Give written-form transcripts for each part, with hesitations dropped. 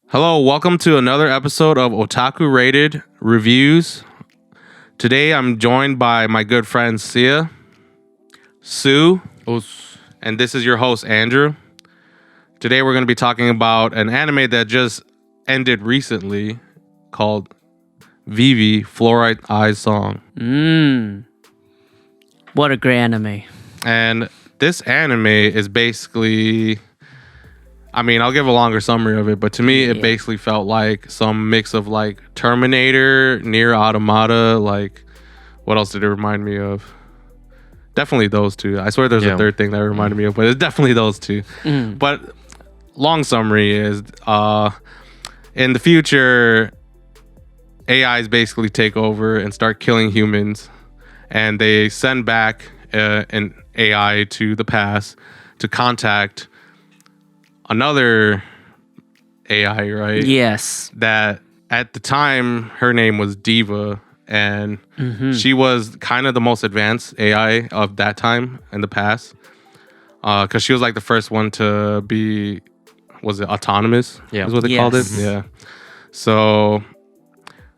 Hello, welcome to another episode of Otaku Rated Reviews. Today I'm joined by my good friends Sia, Sue, and this is your host Andrew. Today we're going to be talking about an anime that just ended recently called Vivy Fluorite Eyes Song. What a great anime. And this anime is basically... I'll give a longer summary of it, but to me, it basically felt like some mix of like Terminator, Nier Automata, like what else did it remind me of? Definitely those two. I swear there's a third thing that it reminded me of, but it's definitely those two. But long summary is, in the future, AIs basically take over and start killing humans, and they send back an AI to the past to contact another AI, right? Yes. That at the time, her name was Diva, and she was kind of the most advanced AI of that time in the past. Because she was like the first one to be, was it autonomous? Yeah. Is what they called it? Yeah. So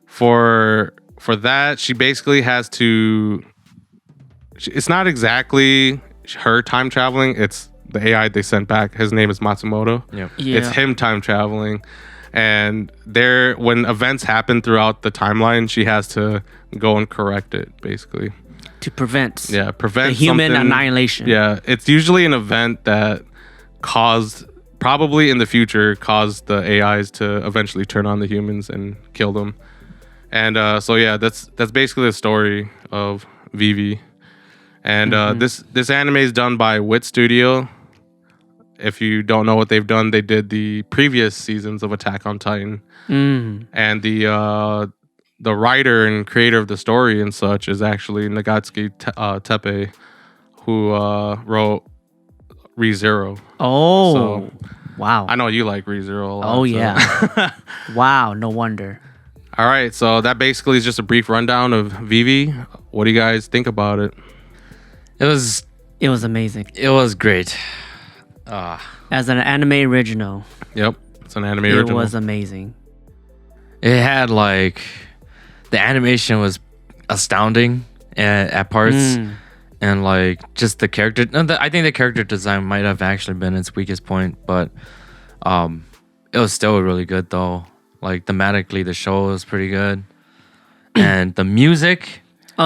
for that, she basically has to, it's not exactly her time traveling, it's the AI they sent back. His name is Matsumoto. Yeah. It's him time traveling. And when events happen throughout the timeline, she has to go and correct it, basically. To prevent Prevent the human something. annihilation. Yeah, it's usually an event that probably in the future, caused the AIs to eventually turn on the humans and kill them. And that's basically the story of Vivy. And this anime is done by Wit Studio. If you don't know what they've done, they did the previous seasons of Attack on Titan. And the writer and creator of the story and such is actually Nagatsuki Teppei, who wrote Re:Zero. Oh, So, wow. I know you like Re:Zero a lot. Oh, yeah. Wow, no wonder. All right, so that basically is just a brief rundown of Vivy. What do you guys think about it? It was amazing. It was great. As an anime original, Yep, it's an anime it original. was amazing. It had like the animation was astounding at parts, and like just the character. I think the character design might have actually been its weakest point, but it was still really good though. Like thematically, the show was pretty good, and the music.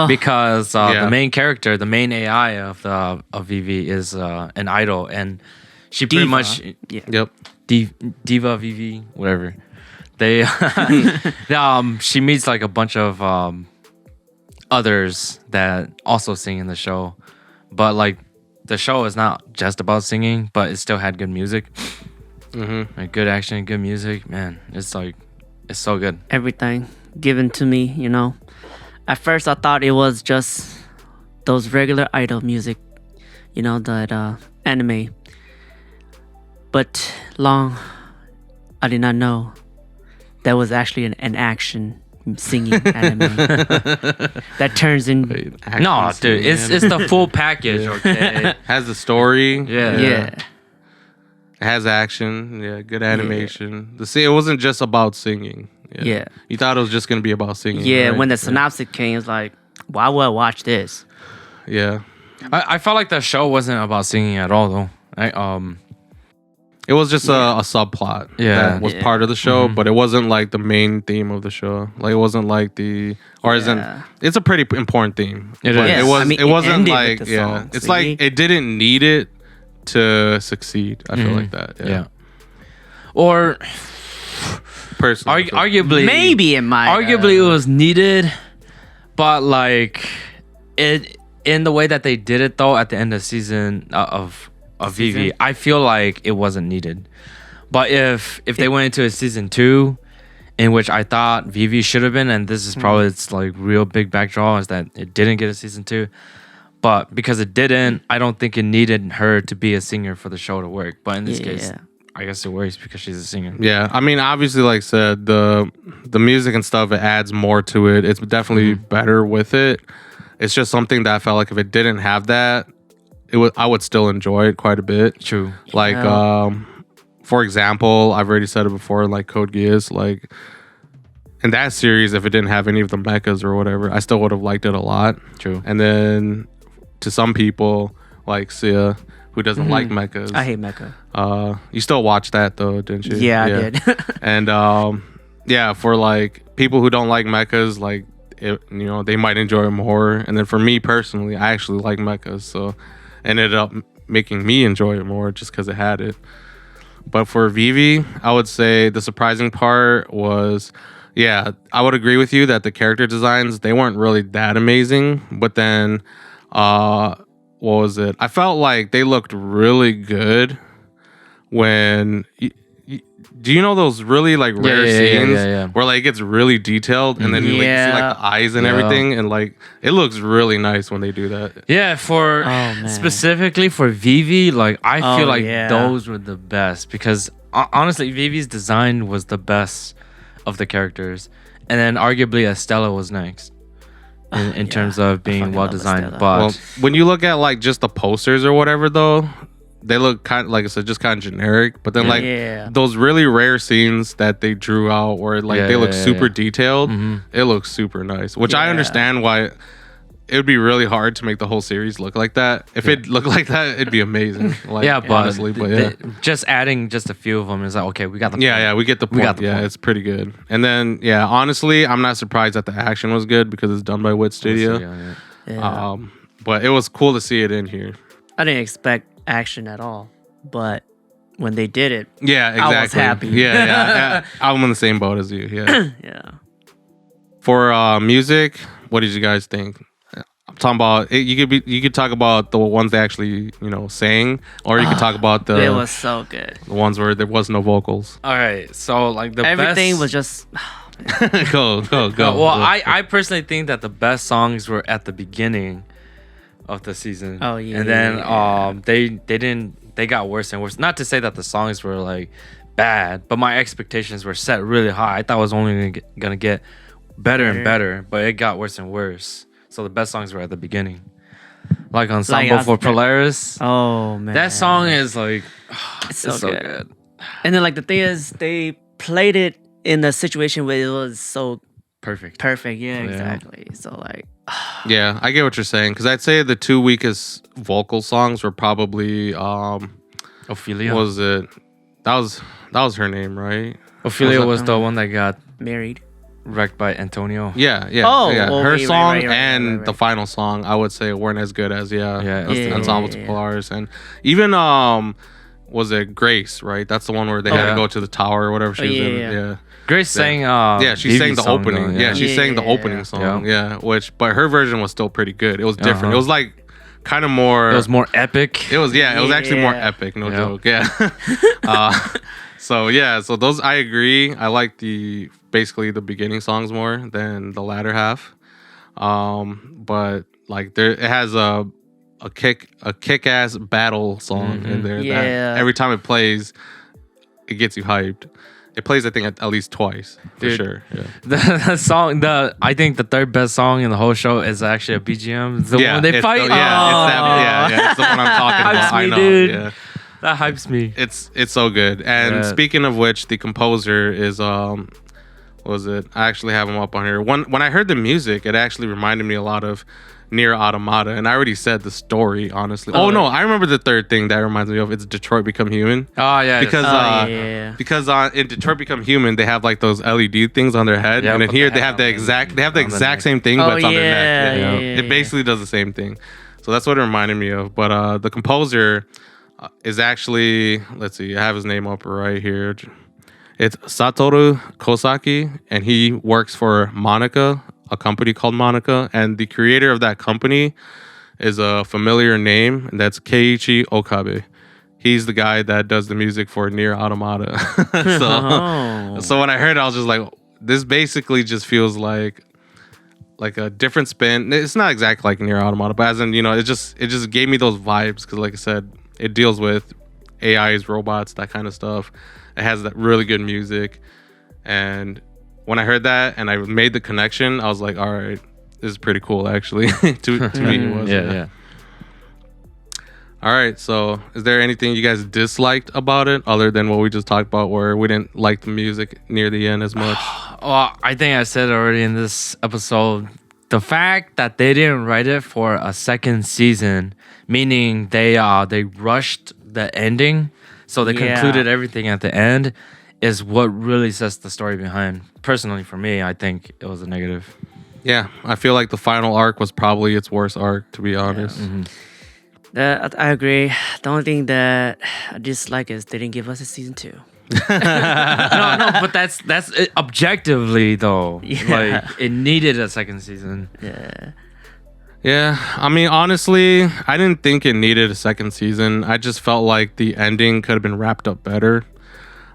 Because the main character, the main AI of Vivy is an idol, and she pretty much Diva Vivy, whatever. They she meets like a bunch of others that also sing in the show, but like the show is not just about singing, but it still had good music, like good action, good music. Man, it's so good. Everything given to me, At first, I thought it was just those regular idol music, that anime. But I did not know that was actually an action singing anime that turns in. No, dude, it's the full package. Okay, Has the story. Yeah. It has action. Yeah, good animation. It wasn't just about singing. Yeah. You thought it was just gonna be about singing. Yeah, right? when the synopsis came, it's like, why would I watch this? Yeah. I felt like the show wasn't about singing at all, though. It was just a subplot that was part of the show, but it wasn't like the main theme of the show. Like it wasn't like it's a pretty important theme. It but is. It wasn't ended like with the song, it's see? like it didn't need it to succeed. I feel like that. Yeah. Or Personally, arguably, Maybe it might. arguably it was needed, but like it in the way that they did it though at the end of season of Vivy, I feel like it wasn't needed. But if they went into a season 2, in which I thought Vivy should have been, and this is probably its like real big backdraw, is that it didn't get a season 2. But because it didn't, I don't think it needed her to be a singer for the show to work. But in this case, I guess it works because she's a singer. Yeah, obviously, like I said, the music and stuff, it adds more to it. It's definitely better with it. It's just something that I felt like if it didn't have that, I would still enjoy it quite a bit. True. Like for example, I've already said it before, like Code Geass, like in that series, if it didn't have any of the mechas or whatever, I still would have liked it a lot. True. And then to some people, like Sia, who doesn't like mechas. I hate mecha. You still watched that though, didn't you? Yeah, I did. And yeah, for like people who don't like mechas, like they might enjoy it more. And then for me personally, I actually like mechas, so it ended up making me enjoy it more just because it had it. But for Vivy, I would say the surprising part was, yeah, I would agree with you that the character designs, they weren't really that amazing. But then, what was it? I felt like they looked really good when... Do you know those really like rare scenes where like it gets really detailed and then you like, see like the eyes and everything, and like it looks really nice when they do that. Yeah, for specifically for Vivy, like I feel like yeah. those were the best because honestly, Vivy's design was the best of the characters, and then arguably Estella was next in terms of being well designed. But well, when you look at like just the posters or whatever, though, they look kind of, like I said, just kind of generic. But then like those really rare scenes that they drew out where like they look super detailed, it looks super nice. Which I understand why it would be really hard to make the whole series look like that. If it looked like that, it'd be amazing. Like, but honestly, just adding just a few of them is like, okay, we got the point. Yeah, we get the point. We got the point. It's pretty good. And then honestly, I'm not surprised that the action was good because it's done by Wit Studio. But it was cool to see it in here. I didn't expect action at all, but when they did it, exactly. I was happy. Yeah. I'm in the same boat as you. Yeah. For music, what did you guys think? I'm talking about you could talk about the ones they actually sang, or you could talk about it was so good, the ones where there was no vocals. All right, so like everything was just go. Well, I personally think that the best songs were at the beginning of the season. Oh yeah. And then they got worse and worse. Not to say that the songs were like bad, but my expectations were set really high. I thought it was only gonna get better and better, but it got worse and worse. So the best songs were at the beginning. Like Ensemble for Polaris. Oh man. That song is like it's so good. And then like the thing is they played it in a situation where it was so perfect. Yeah, exactly. So like yeah, I get what you're saying, because I'd say the two weakest vocal songs were probably Ophelia. Was it that was her name, right? Ophelia was the one that got married, wrecked by Antonio. Yeah. Well, her song and the final song, I would say, weren't as good as Ensemble to Polaris, and even was it Grace, right? That's the one where they had to go to the tower or whatever she was in. Yeah. Grace sang she sang the opening. She sang the opening song. But her version was still pretty good. It was different. It was like kind of more. It was more epic. It was actually more epic. No joke. Yeah. So those, I agree. I like basically the beginning songs more than the latter half. But like it has a kick-ass battle song in there. That every time it plays, it gets you hyped. It plays, I think, at least twice for sure. Yeah. The song, I think the third best song in the whole show is actually a BGM. It's the one they fight. It's the one I'm talking about. I know, dude. Yeah. That hypes me. It's so good. And speaking of which, the composer is what was it? I actually have him up on here. When I heard the music, it actually reminded me a lot of Nier Automata, and I already said the story, honestly. Oh no, I remember the third thing that reminds me of. It's Detroit Become Human. Oh yeah, because in Detroit Become Human, they have like those LED things on their head, and in here they have the exact same thing, but it's on their neck. It basically does the same thing. So that's what it reminded me of. But the composer is actually, let's see, I have his name up right here. It's Satoru Kosaki, and he works for Monica, a company called Monica, and the creator of that company is a familiar name, and that's Keiichi Okabe. He's the guy that does the music for Nier Automata. So when I heard it, I was just like, this basically just feels like a different spin. It's not exactly like Nier Automata, but as in, it just gave me those vibes, because like I said, it deals with AIs, robots, that kind of stuff. It has that really good music, and when I heard that and I made the connection, I was like, all right, this is pretty cool, actually. to me, it was. All right. So, is there anything you guys disliked about it other than what we just talked about, where we didn't like the music near the end as much? Well, I think I said already in this episode, the fact that they didn't write it for a second season, meaning they rushed the ending, so they concluded everything at the end, is what really sets the story behind. Personally, for me, I think it was a negative. Yeah, I feel like the final arc was probably its worst arc, to be honest. I agree. The only thing that I dislike is they didn't give us a season 2. No, but that's objectively though. Yeah. Like it needed a second season. Yeah. Yeah, I mean, honestly, I didn't think it needed a second season. I just felt like the ending could have been wrapped up better.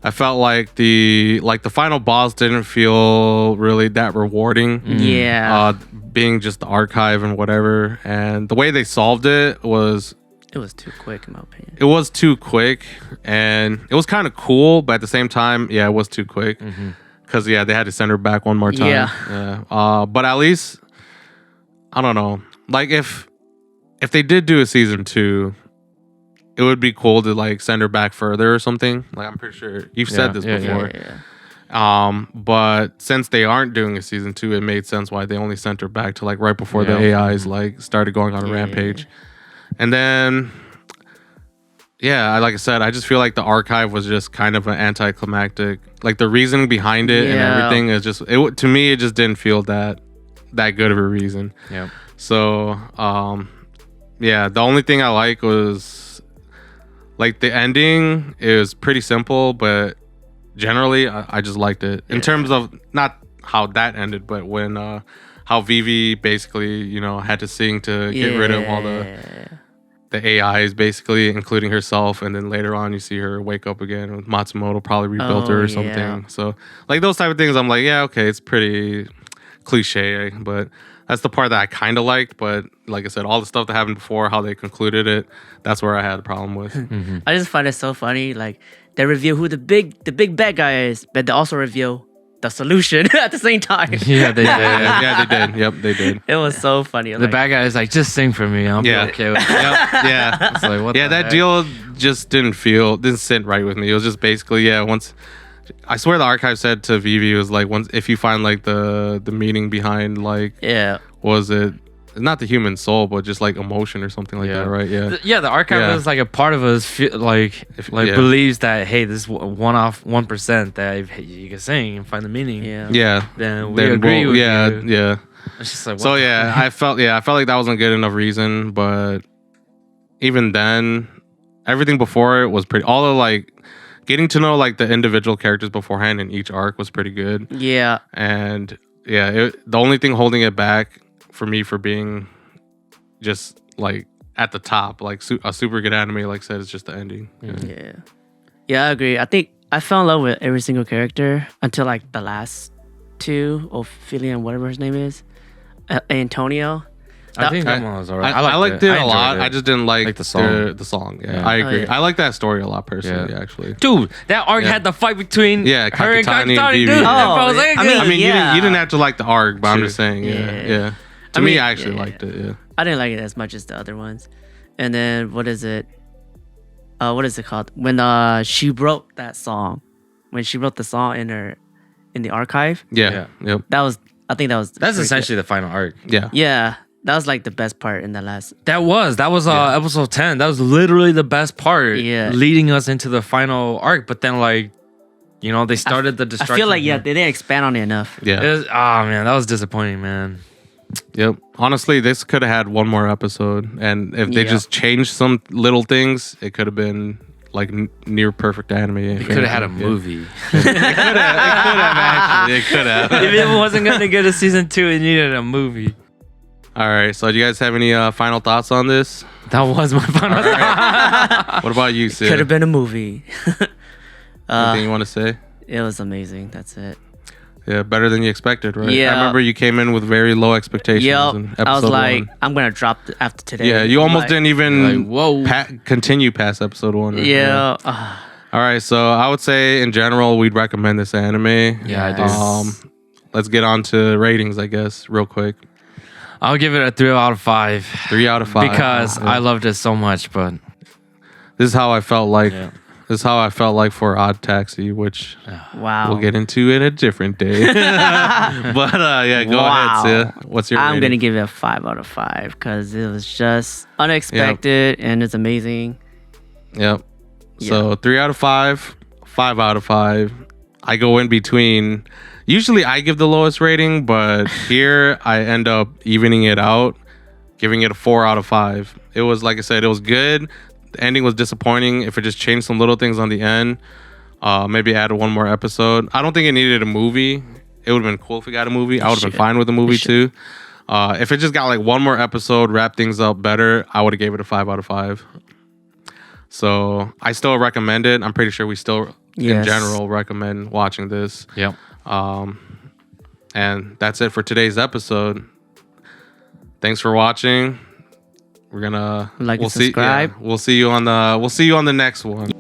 I felt like the final boss didn't feel really that rewarding. Yeah. Being just the archive and whatever, and the way they solved it was too quick in my opinion. it was too quick, and it was kind of cool, but at the same time, yeah, it was too quick because they had to send her back one more time. Yeah. But at least I don't know. Like if they did do a season 2, it would be cool to like send her back further or something. Like I'm pretty sure you've said this before. Yeah. But since they aren't doing a season 2, it made sense why they only sent her back to like right before the AIs like started going on a rampage. And then like I said, I just feel like the archive was just kind of an anticlimactic. Like the reasoning behind it and everything is just to me it just didn't feel that good of a reason. Yeah. So the only thing I like was like the ending is pretty simple, but generally I just liked it in terms of not how that ended, but when how Vivy basically had to sing to get rid of all the AIs, basically including herself, and then later on you see her wake up again with Matsumoto probably rebuilt her or something. So like those type of things, I'm like, yeah, okay, it's pretty cliche, but that's the part that I kind of liked. But like I said, all the stuff that happened before, how they concluded it, that's where I had a problem with. I just find it so funny. Like they reveal who the big bad guy is, but they also reveal the solution at the same time. Yeah, they did. Yeah, they did. Yep, they did. It was so funny. The bad guy is like, just sing for me. I'll be okay with it. Yeah. It's like, what the that heck? deal just didn't sit right with me. It was just basically, once I swear the archive said to Vivy, it was like, once if you find like the meaning behind like was it not the human soul, but just like emotion or something like that, right? The archive is like a part of us believes that, hey, this 1% that if you can sing and find the meaning. Then we agree with you. Yeah. It's just like, so I felt like that wasn't a good enough reason, but even then, everything before it was pretty. All the like getting to know like the individual characters beforehand in each arc was pretty good. Yeah. And the only thing holding it back for me for being just like at the top, like a super good anime, like I said, it's just the ending. Yeah, I agree. I think I fell in love with every single character until like the last 2, Ophelia and whatever his name is, Antonio. I think that one was alright. I liked it a lot. I just didn't like the song. The song. Yeah, I agree. I like that story a lot personally. Actually, dude, that arc had the fight between her and Kakitani and Vivy. Vivy. I mean, you didn't have to like the arc, but I'm just saying. Yeah. To me, I actually liked it. Yeah. I didn't like it as much as the other ones. And then what is it? What is it called? When she wrote that song, when she wrote the song in the archive. Yeah. Yep. That's essentially the final arc. Yeah. Yeah. That was like the best part in the last. That was episode 10. That was literally the best part. Yeah. Leading us into the final arc, but then like, they started the destruction. I feel like they didn't expand on it enough. Yeah. Man, that was disappointing, man. Yep. Honestly, this could have had one more episode, and if they just changed some little things, it could have been like near perfect anime. It could have had a movie. It could have actually. It could have. If it wasn't gonna get a season 2, it needed a movie. All right. So, do you guys have any final thoughts on this? That was my final thought. What about you, Sid? Could have been a movie. Anything you want to say? It was amazing. That's it. Yeah, better than you expected, right? Yeah. I remember you came in with very low expectations. In episode I was like, 1. I'm gonna drop after today. Yeah, you almost didn't even whoa. continue past episode 1. Yeah. All right, so I would say in general we'd recommend this anime. Yeah, I do. Let's get on to ratings, I guess, real quick. I'll give it a 3 out of 5. 3 out of 5 because I loved it so much, but This is how I felt like. Yeah. This is how I felt like for Odd Taxi, which Wow. we'll get into in a different day. But yeah, go ahead, Sia. What's your I'm rating? going to give it a 5 out of 5 because it was just unexpected and it's amazing. Yep. So 3 out of 5, 5 out of 5. I go in between. Usually I give the lowest rating, but here I end up evening it out, giving it a 4 out of 5. It was, like I said, it was good. The ending was disappointing. If it just changed some little things on the end, maybe added one more episode. I don't think it needed a movie. It would have been cool if we got a movie. I would have been fine with a movie too. If it just got like one more episode, wrap things up better, I would have gave it a 5 out of 5. So I still recommend it. I'm pretty sure we still, in general, recommend watching this. Yep. And that's it for today's episode. Thanks for watching. We're gonna like and subscribe. We'll see you on the next one.